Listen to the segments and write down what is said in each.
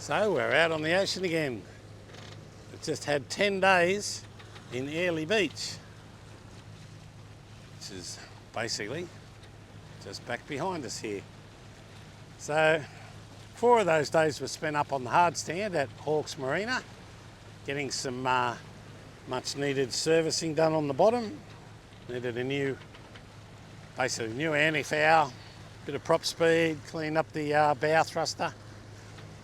So we're out on the ocean again. We've just had 10 days in Airlie Beach, which is basically just back behind us here. So 4 of those days were spent up on the hard stand at Hawkes Marina, getting some much needed servicing done on the bottom. Needed a new, basically new anti-foul, bit of prop speed, cleaned up the bow thruster.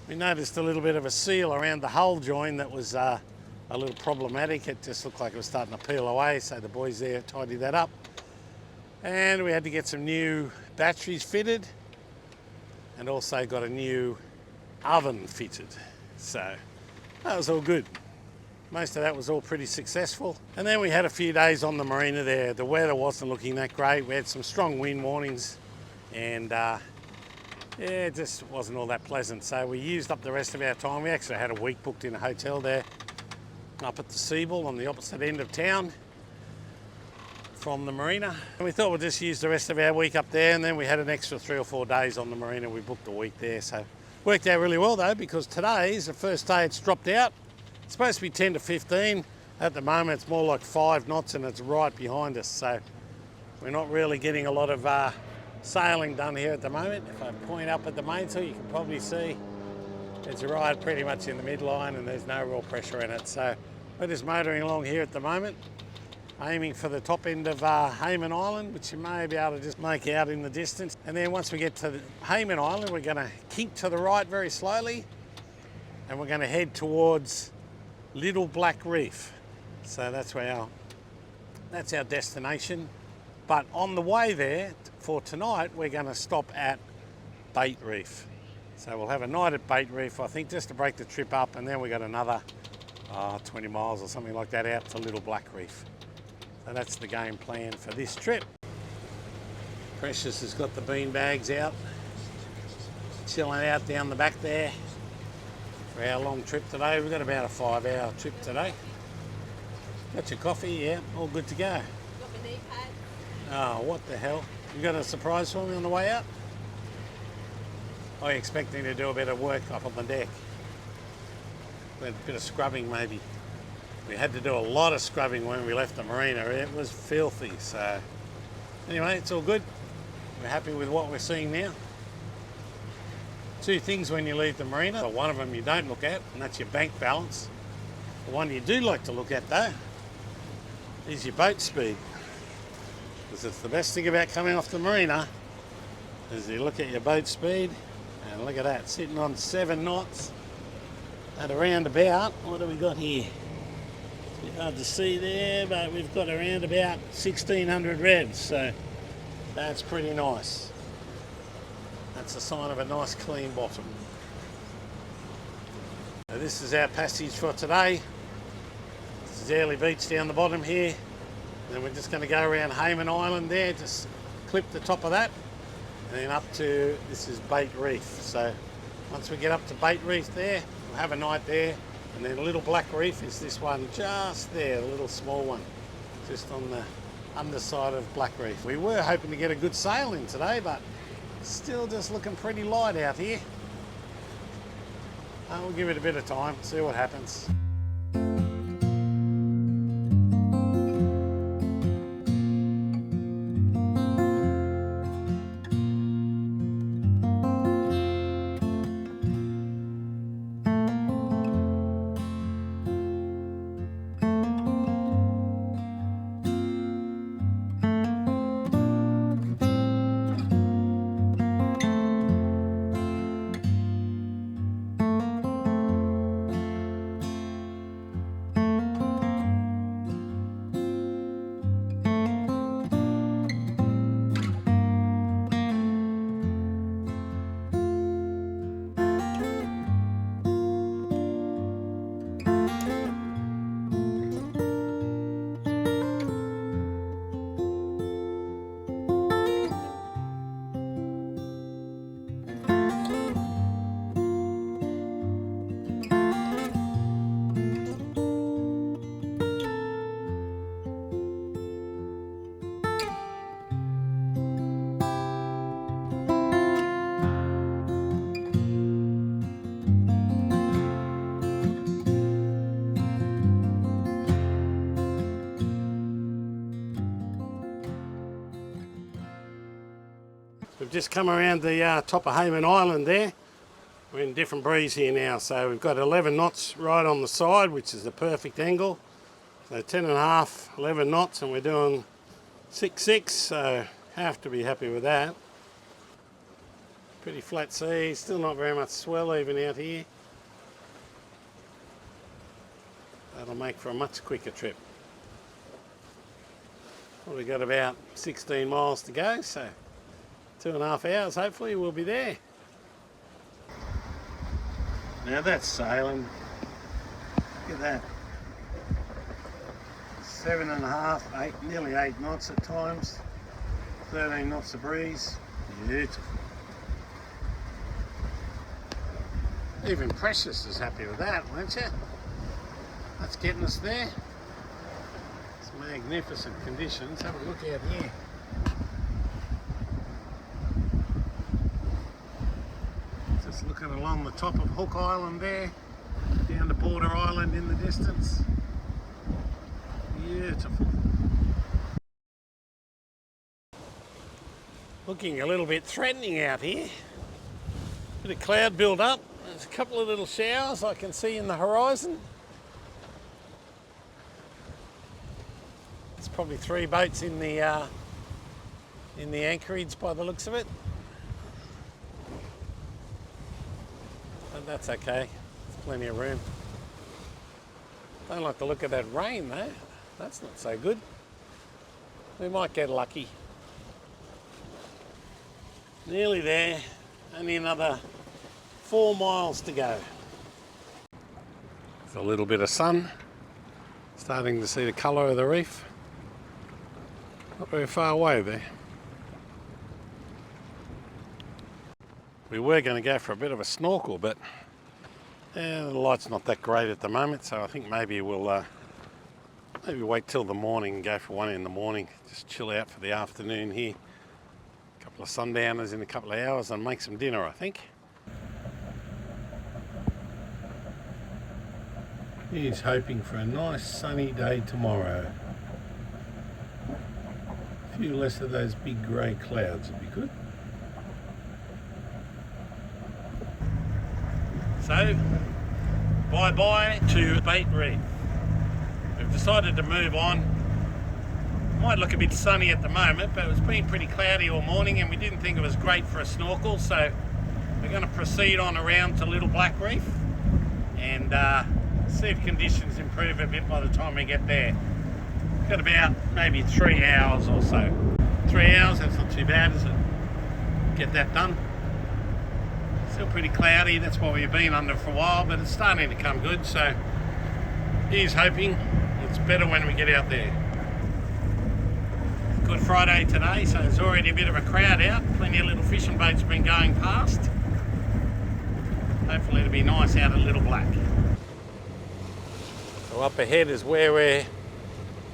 We noticed a little bit of a seal around the hull join that was a little problematic. It just looked like it was starting to peel away, so the boys there tidied that up. And we had to get some new batteries fitted and also got a new oven fitted. So that was all good. Most of that was all pretty successful. And then we had a few days on the marina there. The weather wasn't looking that great. We had some strong wind warnings and yeah, it just wasn't all that pleasant. So we used up the rest of our time. We actually had a week booked in a hotel there up at the Seabull on the opposite end of town from the marina. And we thought we'd just use the rest of our week up there, and then we had an extra 3 or 4 days on the marina. We booked a week there. So worked out really well though, because today is the first day it's dropped out. It's supposed to be 10 to 15. At the moment it's more like 5 knots and it's right behind us. So we're not really getting a lot of sailing done here at the moment. If I point up at the mainsail, you can probably see it's right pretty much in the midline and there's no real pressure in it. So we're just motoring along here at the moment, aiming for the top end of Hayman Island, which you may be able to just make out in the distance. And then once we get to Hayman Island, we're going to kink to the right very slowly and we're going to head towards Little Black Reef. So that's our destination. But on the way there for tonight, we're going to stop at Bait Reef. So we'll have a night at Bait Reef, I think, just to break the trip up, and then we got another 20 miles or something like that out to Little Black Reef. So that's the game plan for this trip. Precious has got the bean bags out, chilling out down the back there for our long trip today. We've got about a 5-hour trip today. Got your coffee? Yeah, all good to go. Got my knee pad. Oh, what the hell? You got a surprise for me on the way out? Are you expecting to do a bit of work up on the deck? A bit of scrubbing maybe. We had to do a lot of scrubbing when we left the marina. It was filthy. So anyway, it's all good. We're happy with what we're seeing now. 2 things when you leave the marina. One of them you don't look at, and that's your bank balance. The one you do like to look at though is your boat speed. Because it's the best thing about coming off the marina is you look at your boat speed, and look at that, sitting on 7 knots at around about, what do we got here? It's a bit hard to see there, but we've got around about 1600 revs, so that's pretty nice. That's a sign of a nice clean bottom. So this is our passage for today. This is Airlie Beach down the bottom here. And then we're just going to go around Hayman Island there, just clip the top of that, and then up to, this is Bait Reef. So once we get up to Bait Reef there, we'll have a night there, and then Little Black Reef is this one just there, the little small one, just on the underside of Black Reef. We were hoping to get a good sail in today, but still just looking pretty light out here. We'll give it a bit of time, see what happens. just come around the top of Hayman Island there. We're in a different breeze here now, so we've got 11 knots right on the side, which is the perfect angle. So 10.5, 11 knots, and we're doing 6.6, so have to be happy with that. Pretty flat sea, still not very much swell even out here. That'll make for a much quicker trip. Well, we've got about 16 miles to go, so 2.5 hours hopefully we'll be there. Now that's sailing. Look at that. 7.5, 8, nearly 8 knots at times. 13 knots of breeze. Beautiful. Even Precious is happy with that, weren't you? That's getting us there. It's magnificent conditions. Have a look out here. Just looking along the top of Hook Island there, down to Border Island in the distance. Beautiful. Looking a little bit threatening out here. Bit of cloud build up. There's a couple of little showers I can see in the horizon. There's probably 3 boats in the anchorage by the looks of it. But that's okay. There's plenty of room. Don't like the look of that rain though. That's not so good. We might get lucky. Nearly there. Only another 4 miles to go. With a little bit of sun. Starting to see the colour of the reef. Not very far away there. We were going to go for a bit of a snorkel, but the light's not that great at the moment, so I think maybe we'll maybe wait till the morning and go for one in the morning. Just chill out for the afternoon here. A couple of sundowners in a couple of hours and make some dinner, I think. He's hoping for a nice sunny day tomorrow. A few less of those big grey clouds would be good. So, bye-bye to Bait Reef. We've decided to move on. Might look a bit sunny at the moment, but it's been pretty cloudy all morning and we didn't think it was great for a snorkel, so we're going to proceed on around to Little Black Reef and see if conditions improve a bit by the time we get there. Got about maybe 3 hours or so. 3 hours, that's not too bad, is it? Get that done. Still pretty cloudy, that's why we've been under for a while, but it's starting to come good, so here's hoping it's better when we get out there. Good Friday today, so there's already a bit of a crowd out. Plenty of little fishing boats been going past. Hopefully it'll be nice out at Little Black. So up ahead is where we're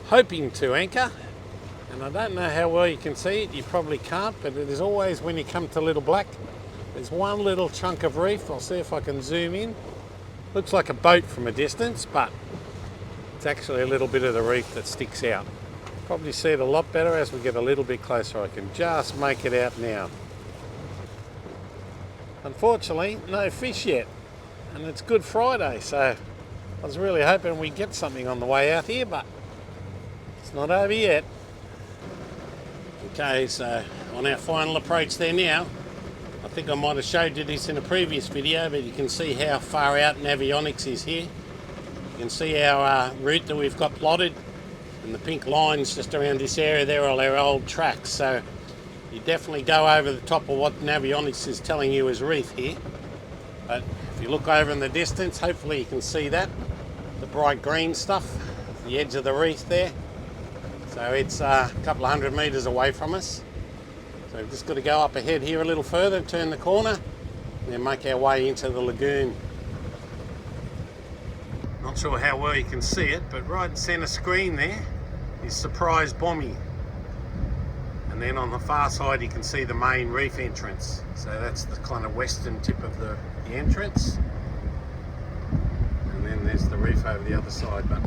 hoping to anchor. And I don't know how well you can see it, you probably can't, but it is always when you come to Little Black, there's one little chunk of reef. I'll see if I can zoom in. Looks like a boat from a distance, but it's actually a little bit of the reef that sticks out. Probably see it a lot better as we get a little bit closer. I can just make it out now. Unfortunately, no fish yet, and it's Good Friday, so I was really hoping we'd get something on the way out here, but it's not over yet. Okay, so on our final approach there now. I think I might have showed you this in a previous video, but you can see how far out Navionics is here. You can see our route that we've got plotted, and the pink lines just around this area, they're all our old tracks. So you definitely go over the top of what Navionics is telling you is reef here. But if you look over in the distance, hopefully you can see that, the bright green stuff, the edge of the reef there. So it's a couple of 100 metres away from us. So we've just got to go up ahead here a little further, turn the corner, and then make our way into the lagoon. Not sure how well you can see it, but right centre screen there is Surprise Bommy. And then on the far side you can see the main reef entrance. So that's the kind of western tip of the entrance. And then there's the reef over the other side. But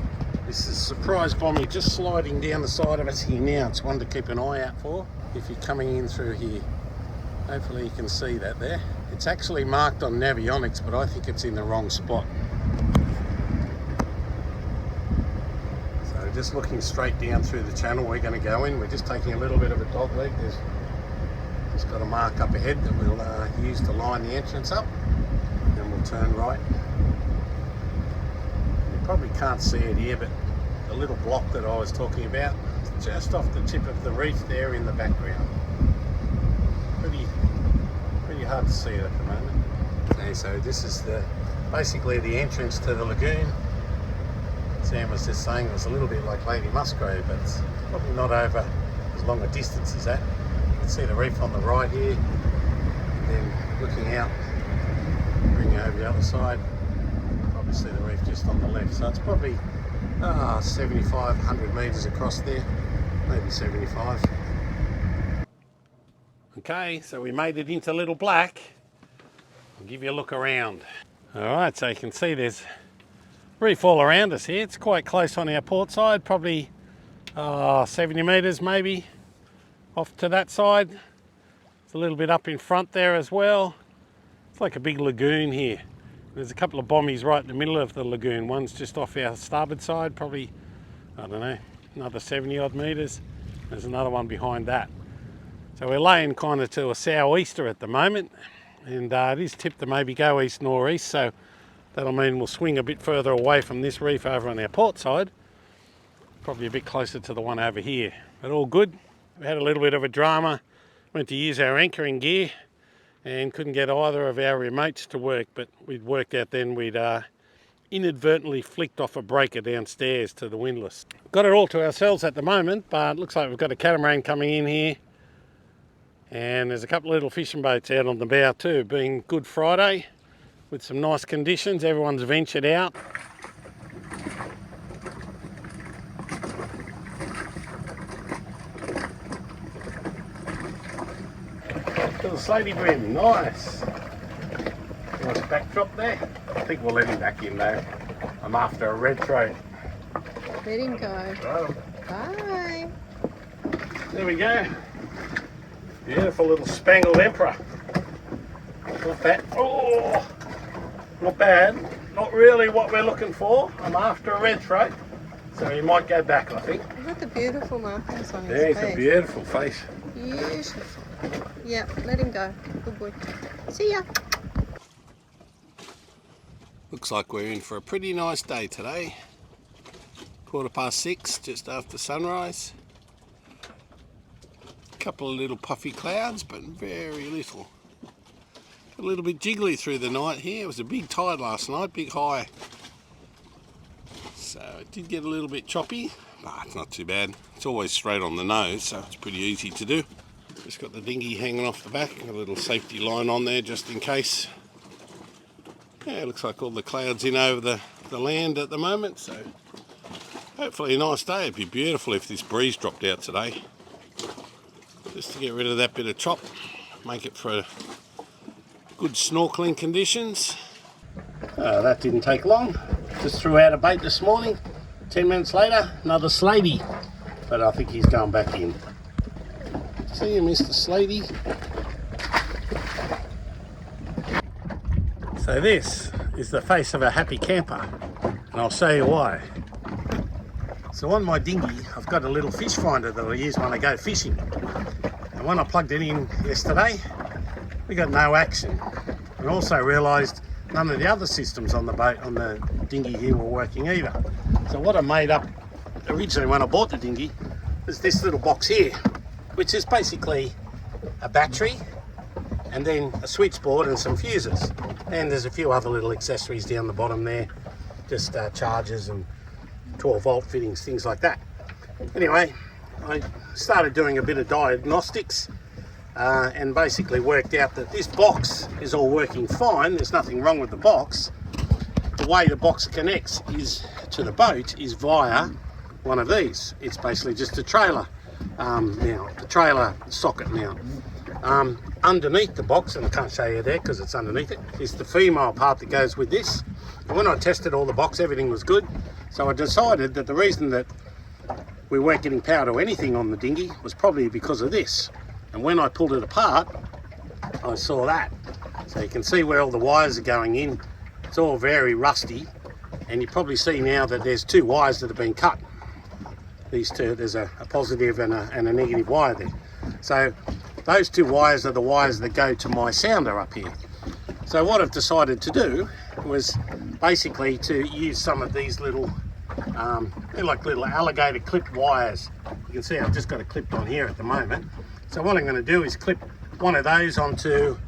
this is Surprise Bommy just sliding down the side of us here now. It's one to keep an eye out for if you're coming in through here. Hopefully you can see that there. It's actually marked on Navionics, but I think it's in the wrong spot. So just looking straight down through the channel we're going to go in. We're just taking a little bit of a dog leg. There's just got a mark up ahead that we'll use to line the entrance up. Then we'll turn right. You probably can't see it here, but the little block that I was talking about, it's just off the tip of the reef there in the background. Pretty hard to see it at the moment. Okay, so this is basically the entrance to the lagoon. Sam was just saying it was a little bit like Lady Musgrave, but it's probably not over as long a distance as that. You can see the reef on the right here, and then looking out, bring you over the other side, probably see the reef just on the left. So it's probably 75, 100 metres across there, maybe 75. Okay, so we made it into Little Black. I'll give you a look around. Alright, so you can see there's reef all around us here. It's quite close on our port side, probably 70 metres maybe off to that side. It's a little bit up in front there as well. It's like a big lagoon here. There's a couple of bommies right in the middle of the lagoon. One's just off our starboard side, probably, I don't know, another 70 odd metres. There's another one behind that. So we're laying kind of to a sou'easter at the moment, and it is tipped to maybe go east northeast, so that'll mean we'll swing a bit further away from this reef over on our port side, probably a bit closer to the one over here. But all good. We had a little bit of a drama, went to use our anchoring gear and couldn't get either of our remotes to work, but we'd worked out then we'd inadvertently flicked off a breaker downstairs to the windlass. Got it all to ourselves at the moment, but it looks like we've got a catamaran coming in here. And there's a couple of little fishing boats out on the bow too, being Good Friday with some nice conditions. Everyone's ventured out. Little slaty brim, nice. Nice backdrop there. I think we'll let him back in though. I'm after a red throat. Let him go. Right. Bye. There we go. Beautiful little spangled emperor. Not bad. Oh, not bad. Not really what we're looking for. I'm after a red throat, so he might go back, I think. Look at the beautiful markings on his Yeah, face. he's a beautiful face. Beautiful. Yeah, let him go. Good boy. See ya. Looks like we're in for a pretty nice day today. 6:15, just after sunrise. Couple of little puffy clouds, but very little. A little bit jiggly through the night here. It was a big tide last night, big high. So it did get a little bit choppy, but it's not too bad. It's always straight on the nose, so it's pretty easy to do. Just got the dinghy hanging off the back, a little safety line on there just in case. Yeah, it looks like all the clouds in over the land at the moment, so hopefully a nice day. It'd be beautiful if this breeze dropped out today. Just to get rid of that bit of chop, make it for good snorkelling conditions. That didn't take long. Just threw out a bait this morning. 10 minutes later, another slaty. But I think he's going back in. See you, Mr. Slaty. So this is the face of a happy camper, and I'll show you why. So on my dinghy, I've got a little fish finder that I use when I go fishing. And when I plugged it in yesterday, we got no action. And also realised none of the other systems on the boat, on the dinghy here, were working either. So what I made up originally when I bought the dinghy was this little box here, which is basically a battery and then a switchboard and some fuses. And there's a few other little accessories down the bottom there, just chargers and 12-volt fittings, things like that. Anyway, I started doing a bit of diagnostics and basically worked out that this box is all working fine. There's nothing wrong with the box. The way the box connects is to the boat is via one of these. It's basically just a trailer mount, the trailer socket mount. Underneath the box, and I can't show you there because it's underneath it, is the female part that goes with this. And when I tested all the box, everything was good. So I decided that the reason that we weren't getting power to anything on the dinghy was probably because of this. And when I pulled it apart, I saw that. So you can see where all the wires are going in. It's all very rusty, and you probably see now that there's 2 wires that have been cut. These 2, there's a positive and a negative wire there. So those 2 wires are the wires that go to my sounder up here. So what I've decided to do was basically to use some of these little, they're like little alligator clipped wires. You can see I've just got it clipped on here at the moment. So what I'm going to do is clip one of those onto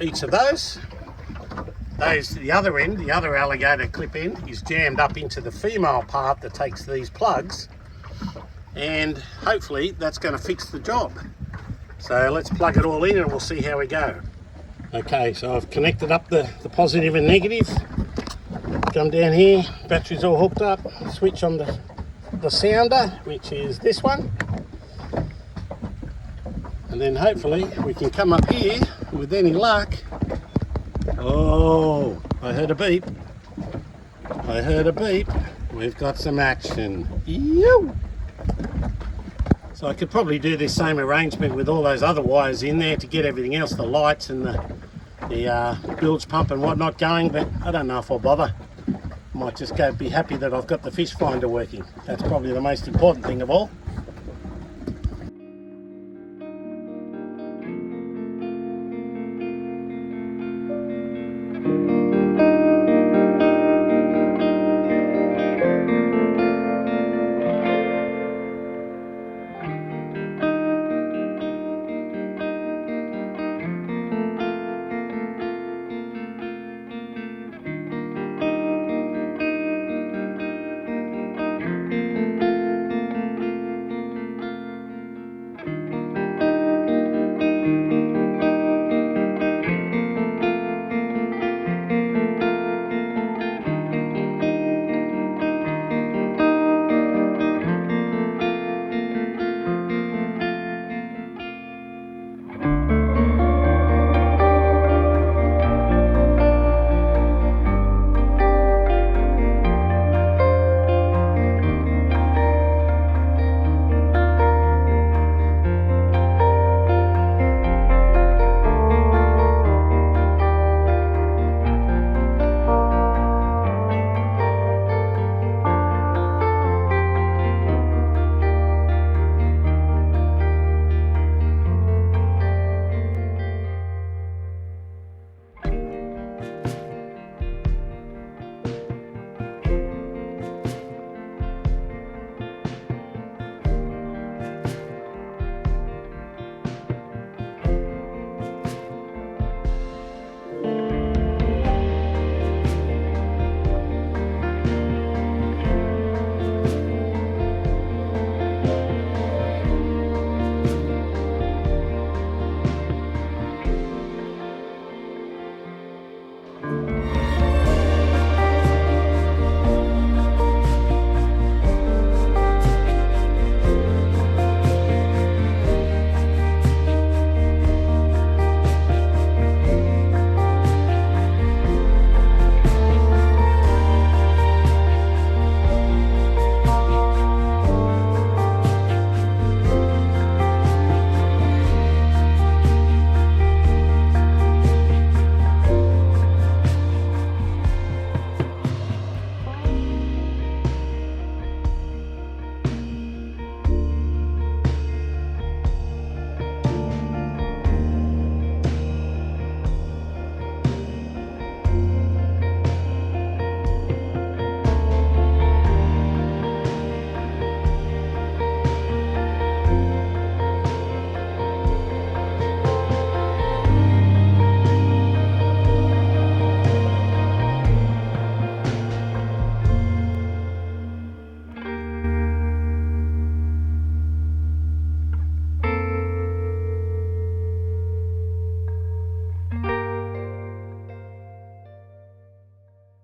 each of those. The other end, the other alligator clip end, is jammed up into the female part that takes these plugs, and hopefully that's going to fix the job. So let's plug it all in and we'll see how we go. Okay, so I've connected up the positive and negative. Come down here, battery's all hooked up, switch on the sounder, which is this one. And then hopefully we can come up here with any luck. Oh, I heard a beep. I heard a beep. We've got some action. Ew. So I could probably do this same arrangement with all those other wires in there to get everything else, the lights and the bilge pump and whatnot going, but I don't know if I'll bother. Might just go be happy that I've got the fish finder working. That's probably the most important thing of all.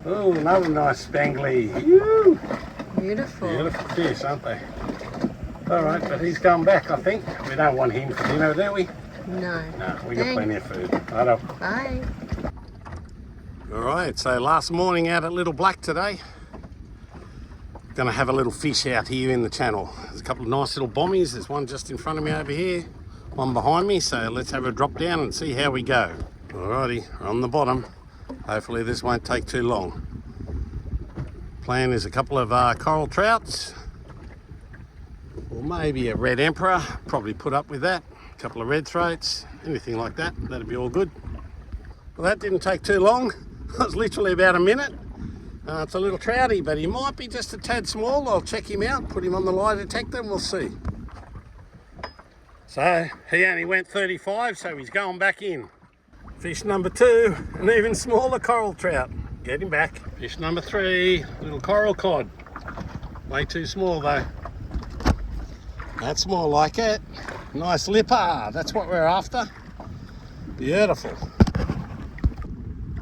Oh, another nice spangly. Woo! Beautiful. Beautiful fish, aren't they? All right, but he's gone back, I think. We don't want him for dinner, do we? No. No, we got plenty of food. Righto. Bye. All right, so last morning out at Little Black today. Gonna have a little fish out here in the channel. There's a couple of nice little bommies. There's one just in front of me over here. one behind me, so let's have a drop down and see how we go. Alrighty, we're on the bottom. Hopefully this won't take too long. Plan is a couple of coral trouts, or maybe a red emperor, probably put up with that. A couple of red throats, anything like that, that'd be all good. Well, that didn't take too long. It was literally about a minute. It's a little trouty, but he might be just a tad small. I'll check him out, put him on the lie detector, and we'll see. So he only went 35, so he's going back in. Fish number 2, an even smaller coral trout. Get him back. Fish number 3, little coral cod. Way too small though. That's more like it. Nice lipper, that's what we're after. Beautiful.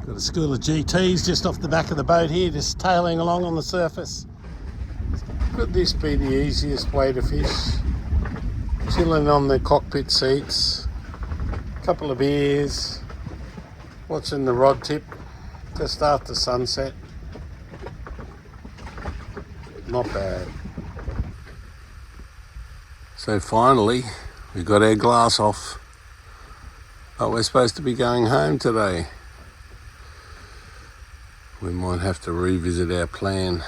Got a school of GTs just off the back of the boat here, just tailing along on the surface. Could this be the easiest way to fish? Chilling on the cockpit seats, couple of beers, watching the rod tip just after sunset. Not bad. So finally we got our glass off, but we're supposed to be going home today. We might have to revisit our plan.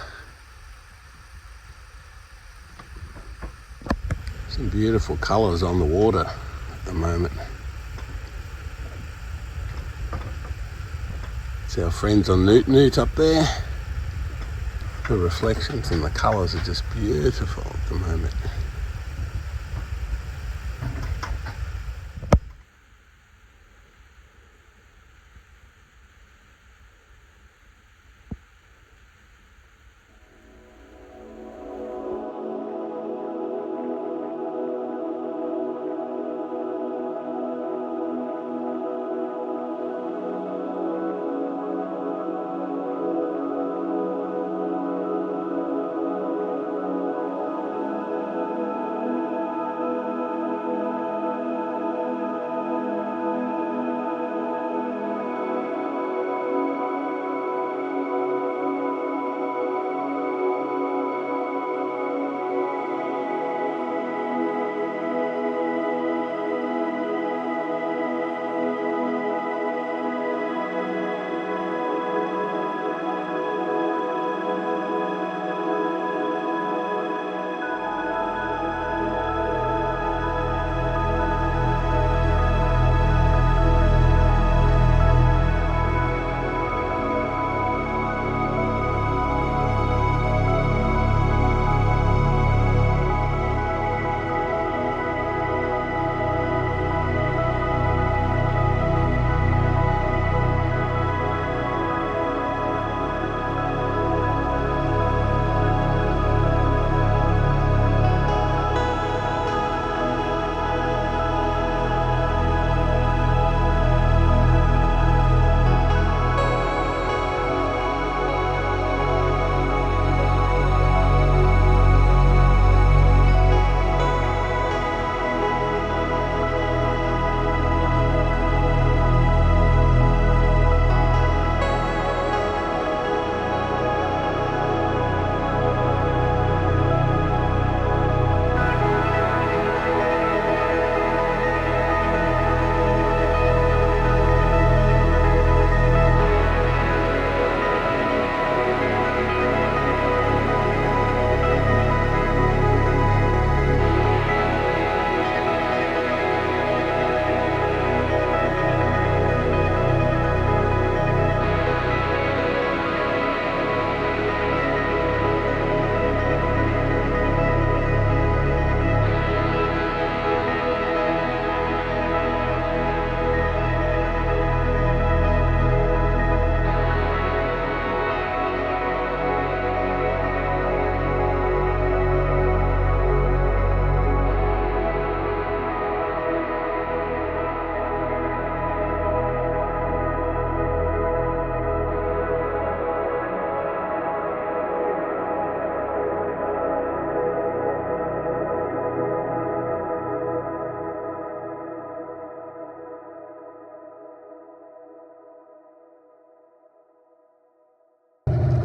Some beautiful colours on the water at the moment. It's our friends on Newt Newt up there. The reflections and the colours are just beautiful at the moment.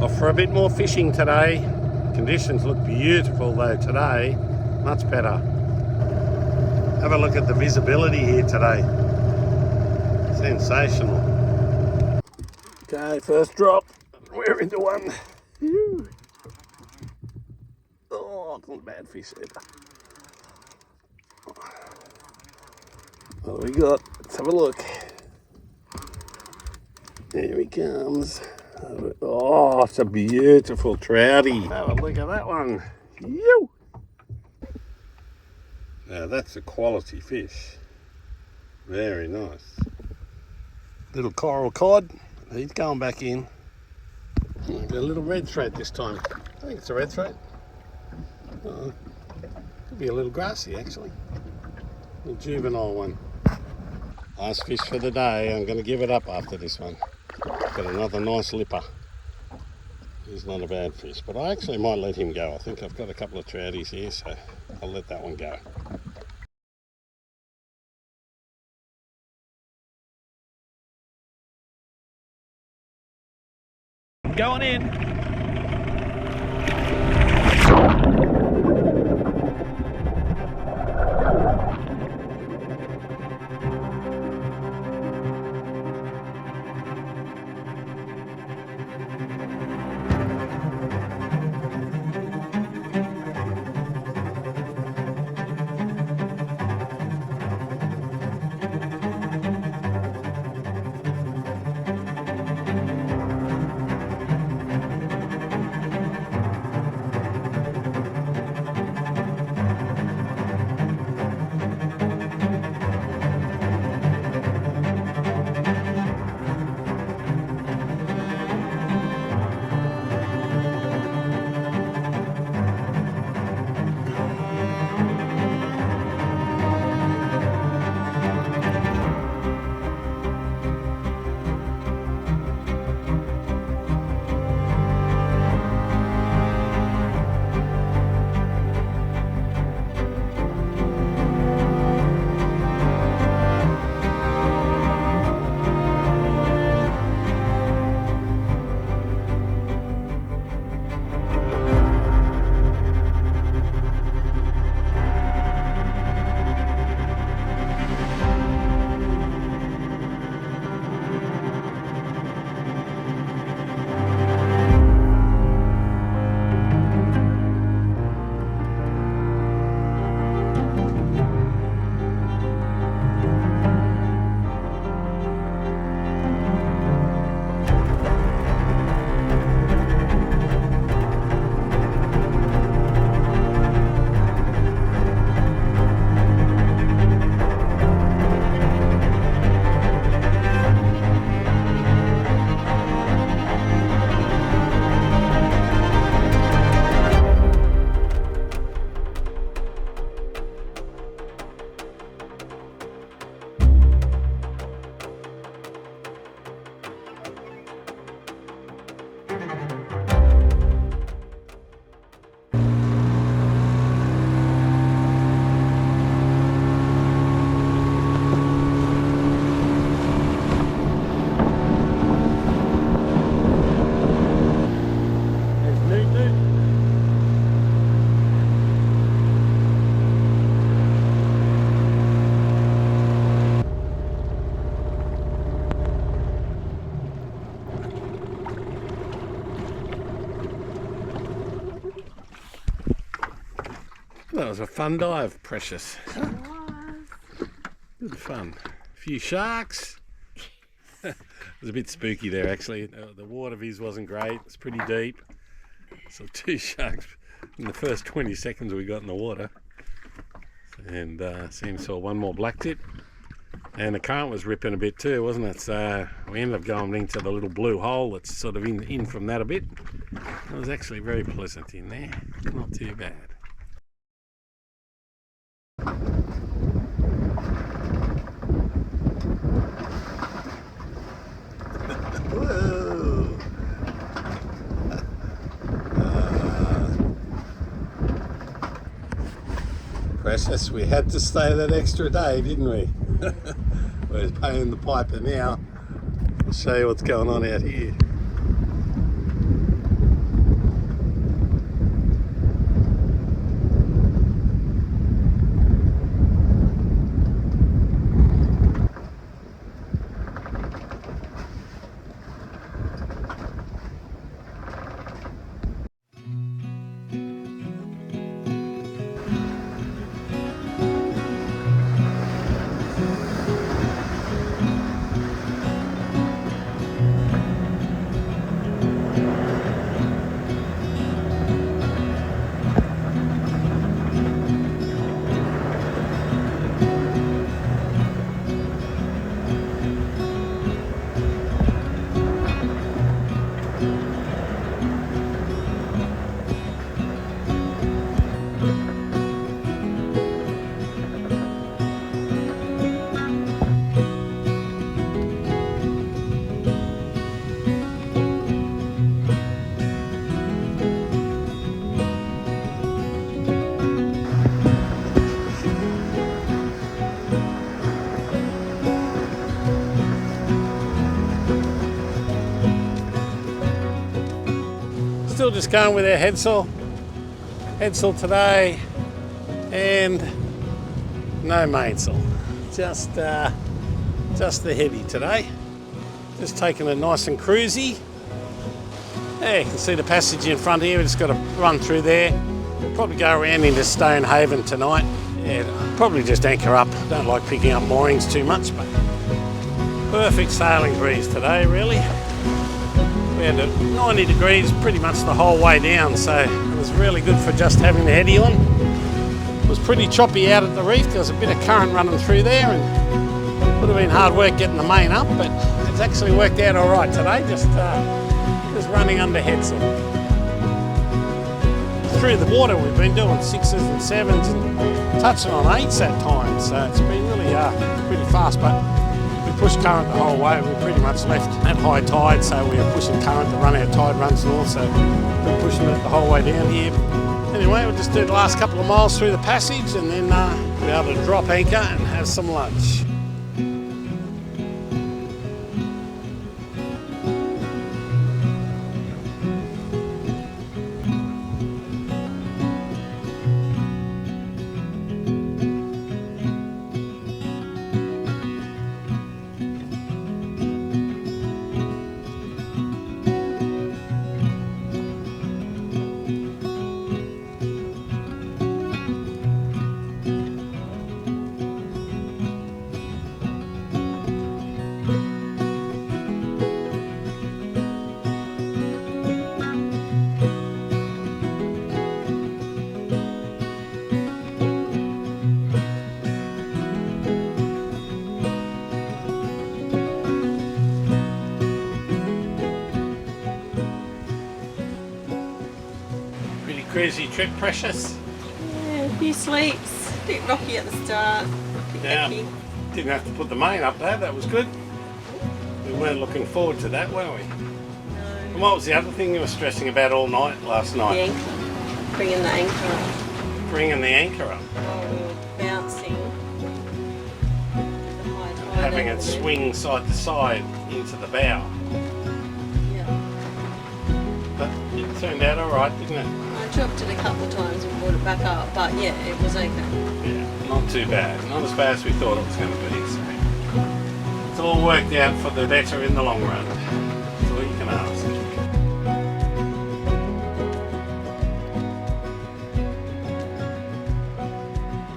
Off for a bit more fishing today. Conditions look beautiful though today, much better. Have a look at the visibility here today. Sensational. Okay, first drop. We're into one. Phew. Oh, it's not a bad fish either. What do we got? Let's have a look. Here he comes. Oh, it's a beautiful trouty. Have a look at that one. Yo! Now that's a quality fish. Very nice. Little coral cod. He's going back in. Got a little red thread this time. I think it's a red thread. Could be a little grassy actually. A juvenile one. Last fish for the day. I'm going to give it up after this one. Got another nice lipper. He's not a bad fish, but I actually might let him go. I think I've got a couple of trouties here, so I'll let that one go. Going in. That was a fun dive, Precious. Good fun. A few sharks. It was a bit spooky there actually. The water viz wasn't great. It's pretty deep. So 2 sharks in the first 20 seconds we got in the water. And saw one more black tip. And the current was ripping a bit too, wasn't it? So we ended up going into the little blue hole that's sort of in from that a bit. It was actually very pleasant in there. Not too bad. Precious, we had to stay that extra day, didn't we? We're paying the piper now. I'll show you what's going on out here. just going with our headsail. Headsail today, and no mainsail. Just the heavy today. Just taking it nice and cruisy. Yeah, you can see the passage in front here. We just got to run through there. We'll probably go around into Stonehaven tonight. Yeah, probably just anchor up. Don't like picking up moorings too much, but perfect sailing breeze today, really. We had 90 degrees pretty much the whole way down, so it was really good for just having the heady on. It was pretty choppy out at the reef. There was a bit of current running through there, and would have been hard work getting the main up, but it's actually worked out all right today. Just running under headsail. Through the water we've been doing 6s and 7s and touching on 8s at times, so it's been really pretty fast, but we pushed current the whole way. We pretty much left at high tide, so we were pushing current to run. Our tide runs north, so we're pushing it the whole way down here. Anyway, we'll just do the last couple of miles through the passage and then be able to drop anchor and have some lunch. Crazy trip, Precious. Yeah, a few sleeps. A bit rocky at the start. Yeah, didn't have to put the main up there. That was good. We weren't looking forward to that, were we? No. And what was the other thing you were stressing about all night last night? The anchor. Bringing the anchor up. Bringing the anchor up. While we were bouncing. The high tide Having it swing side to side into the bow. Yeah. But it turned out all right, didn't it? I dropped it a couple of times and brought it back up, but yeah, it was okay. Yeah, not too bad. Not as bad as we thought it was going to be. So it's all worked out for the better in the long run. That's all you can ask.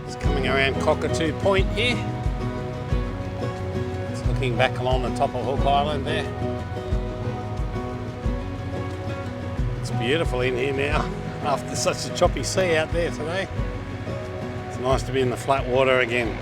It's coming around Cockatoo Point here. It's looking back along the top of Hook Island there. It's beautiful in here now. After such a choppy sea out there today, it's nice to be in the flat water again.